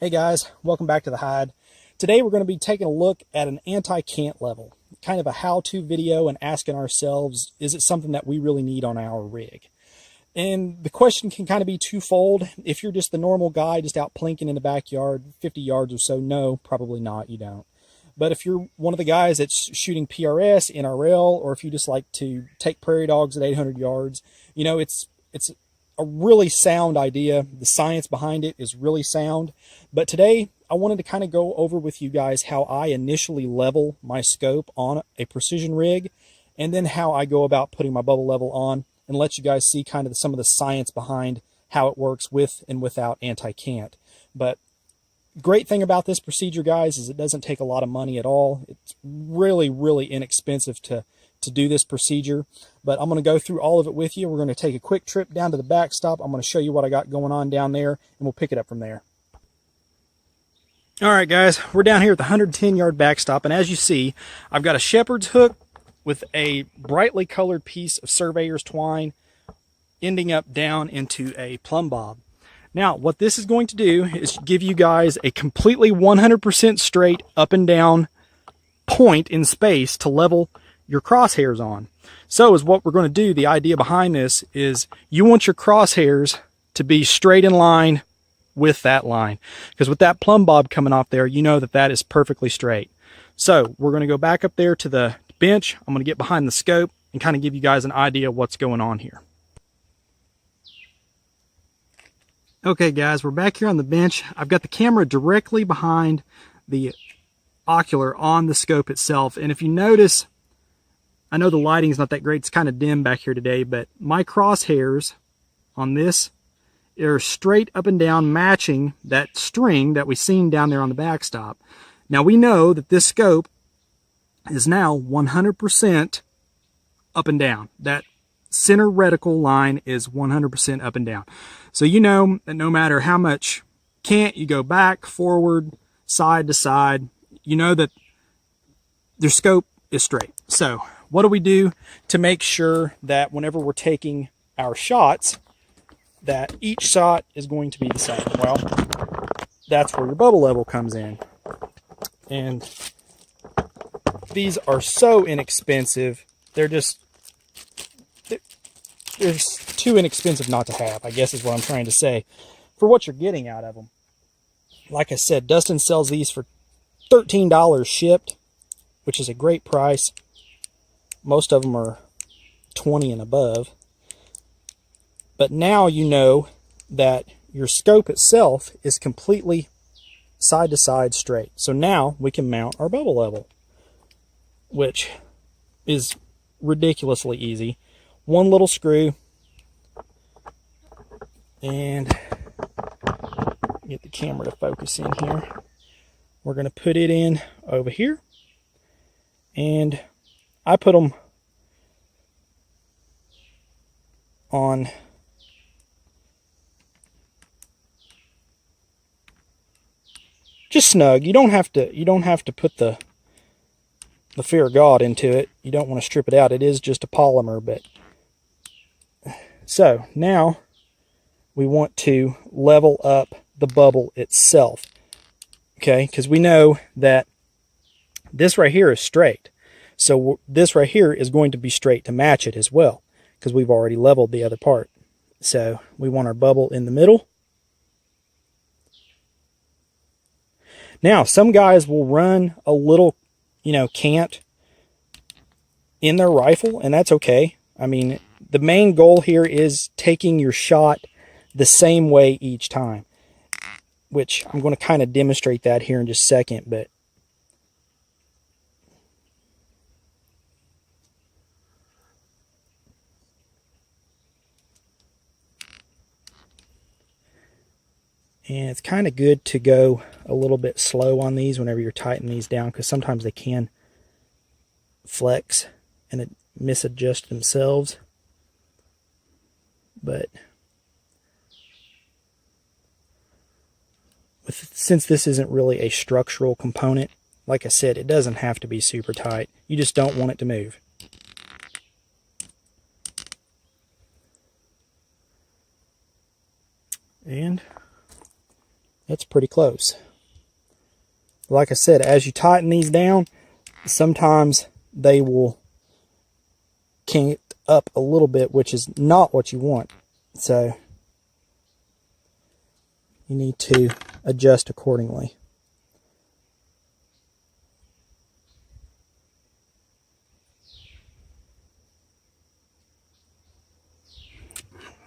Hey guys, welcome back to the Hide. Today we're going to be taking a look at an anti-cant level, kind of a how-to video and asking ourselves, is it something that we really need on our rig? And the question can kind of be twofold. If you're just the normal guy just out plinking in the backyard, 50 yards or so, no, probably not, you don't. But if you're one of the guys that's shooting PRS, NRL, or if you just like to take prairie dogs at 800 yards, you know, it's a really sound idea. The science behind it is really sound. But today I wanted to kind of go over with you guys how I initially level my scope on a precision rig, and then how I go about putting my bubble level on, and let you guys see kind of some of the science behind how it works with and without anti-cant. But great thing about this procedure, guys, is it doesn't take a lot of money at all. It's really, really inexpensive to do this procedure. But I'm going to go through all of it with you. We're going to take a quick trip down to the backstop. I'm going to show you what I got going on down there, and we'll pick it up from there. All right, guys, we're down here at the 110-yard backstop, and as you see, I've got a shepherd's hook with a brightly colored piece of surveyor's twine ending up down into a plumb bob. Now, what this is going to do is give you guys a completely 100% straight up and down point in space to level your crosshairs on. So is what we're going to do. The idea behind this is you want your crosshairs to be straight in line with that line, because with that plumb bob coming off there, you know that that is perfectly straight. So we're going to go back up there to the bench. I'm going to get behind the scope and kind of give you guys an idea of what's going on here. Okay guys, we're back here on the bench. I've got the camera directly behind the ocular on the scope itself, and if you notice, I know the lighting's not that great, it's kind of dim back here today, but my crosshairs on this are straight up and down, matching that string that we seen down there on the backstop. Now we know that this scope is now 100% up and down. That center reticle line is 100% up and down. So you know that no matter how much cant you go back, forward, side to side, you know that their scope is straight. So what do we do to make sure that whenever we're taking our shots, that each shot is going to be the same? Well, that's where your bubble level comes in. And these are so inexpensive. They're too inexpensive not to have, I guess is what I'm trying to say, for what you're getting out of them. Like I said, Dustin sells these for $13 shipped, which is a great price. Most of them are 20 and above. But now you know that your scope itself is completely side to side straight. So now we can mount our bubble level, which is ridiculously easy. One little screw, and get the camera to focus in here. We're going to put it in over here, and I put them on just snug. You don't have to put the fear of God into it. You don't want to strip it out. It is just a polymer. But so now we want to level up the bubble itself, okay, because we know that this right here is straight. So this right here is going to be straight to match it as well, because we've already leveled the other part. So we want our bubble in the middle. Now, some guys will run a little, cant in their rifle, and that's okay. I mean, the main goal here is taking your shot the same way each time, which I'm going to kind of demonstrate that here in just a second, but and it's kind of good to go a little bit slow on these whenever you're tightening these down, because sometimes they can flex and misadjust themselves. But since this isn't really a structural component, like I said, it doesn't have to be super tight. You just don't want it to move. And It's pretty close. Like I said, as you tighten these down, sometimes they will cant up a little bit, which is not what you want. So you need to adjust accordingly.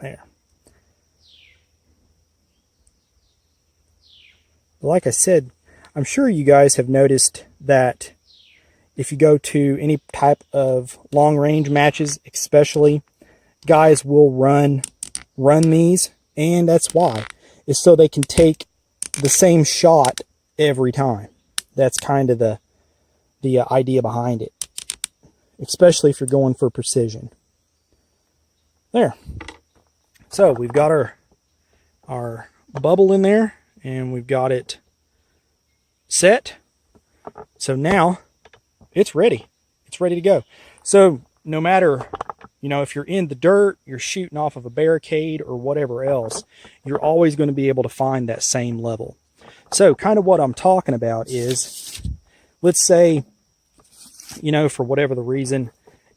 There. Like I said, I'm sure you guys have noticed that if you go to any type of long range matches, especially, guys will run these, and that's why. Is so they can take the same shot every time. That's kind of the idea behind it, especially if you're going for precision. There. So we've got our bubble in there, and we've got it set. So now it's ready. It's ready to go. So no matter, if you're in the dirt, you're shooting off of a barricade or whatever else, you're always going to be able to find that same level. So kind of what I'm talking about is, let's say, for whatever the reason,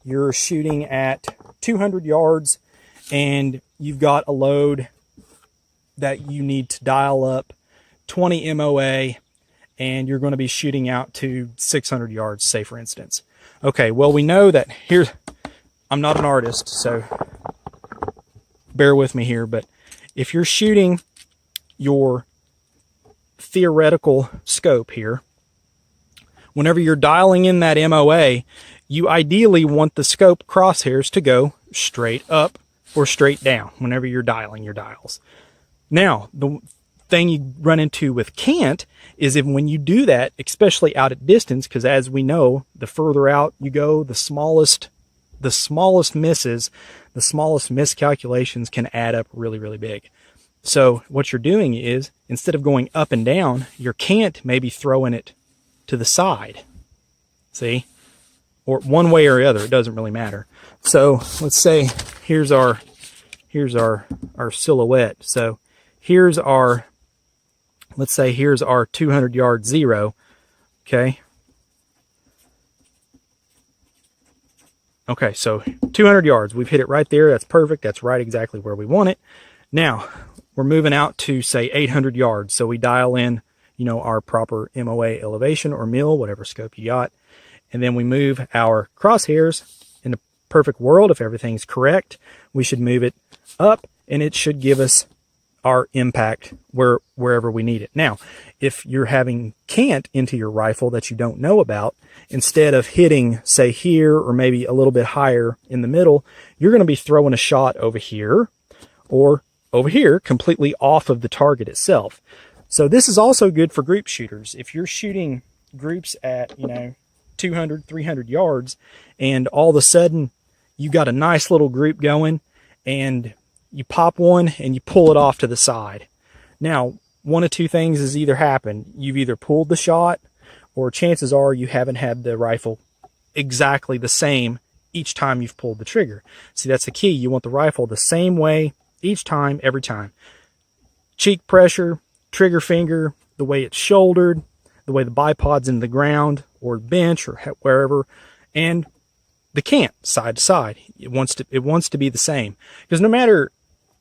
you're shooting at 200 yards and you've got a load that you need to dial up 20 MOA, and you're going to be shooting out to 600 yards, say for instance. Okay, well, we know that here, I'm not an artist, so bear with me here, but if you're shooting your theoretical scope here, whenever you're dialing in that MOA, you ideally want the scope crosshairs to go straight up or straight down whenever you're dialing your dials. Now, the thing you run into with cant is if when you do that, especially out at distance, because as we know, the further out you go, the smallest misses, the smallest miscalculations can add up really, really big. So what you're doing is, instead of going up and down, your cant may be throwing it to the side. See? Or one way or the other, it doesn't really matter. So let's say here's our silhouette. So here's our, let's say here's our 200 yard zero. Okay. Okay, so 200 yards, we've hit it right there. That's perfect. That's right exactly where we want it. Now we're moving out to say 800 yards. So we dial in, our proper MOA elevation or mil, whatever scope you got. And then we move our crosshairs. In the perfect world, if everything's correct, we should move it up, and it should give us our impact wherever we need it. Now, if you're having cant into your rifle that you don't know about, instead of hitting, say, here or maybe a little bit higher in the middle, you're going to be throwing a shot over here or over here, completely off of the target itself. So this is also good for group shooters. If you're shooting groups at, 200, 300 yards, and all of a sudden you got a nice little group going, and you pop one and you pull it off to the side. Now, one of two things has either happened. You've either pulled the shot, or chances are you haven't had the rifle exactly the same each time you've pulled the trigger. See, that's the key. You want the rifle the same way each time, every time. Cheek pressure, trigger finger, the way it's shouldered, the way the bipod's in the ground or bench or wherever, and the cant side to side. It wants to be the same, because no matter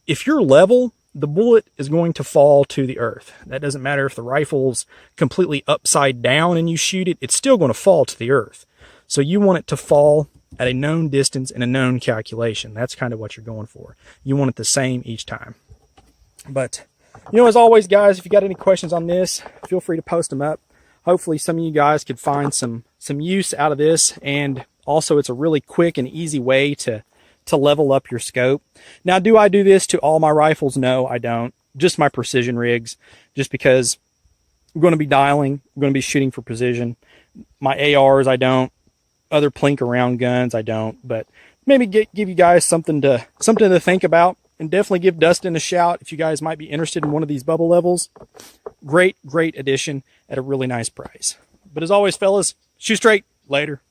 if you're level, the bullet is going to fall to the earth. That doesn't matter if the rifle's completely upside down and you shoot it, it's still going to fall to the earth. So you want it to fall at a known distance and a known calculation. That's kind of what you're going for. You want it the same each time. But, as always, guys, if you got any questions on this, feel free to post them up. Hopefully some of you guys could find some use out of this, and also it's a really quick and easy way to level up your scope. Now, do I do this to all my rifles? No, I don't. Just my precision rigs, just because I'm going to be dialing, I'm going to be shooting for precision. My ARs, I don't. Other plink around guns, I don't. But maybe give you guys something to think about, and definitely give Dustin a shout if you guys might be interested in one of these bubble levels. Great addition at a really nice price. But as always, fellas, shoot straight. Later.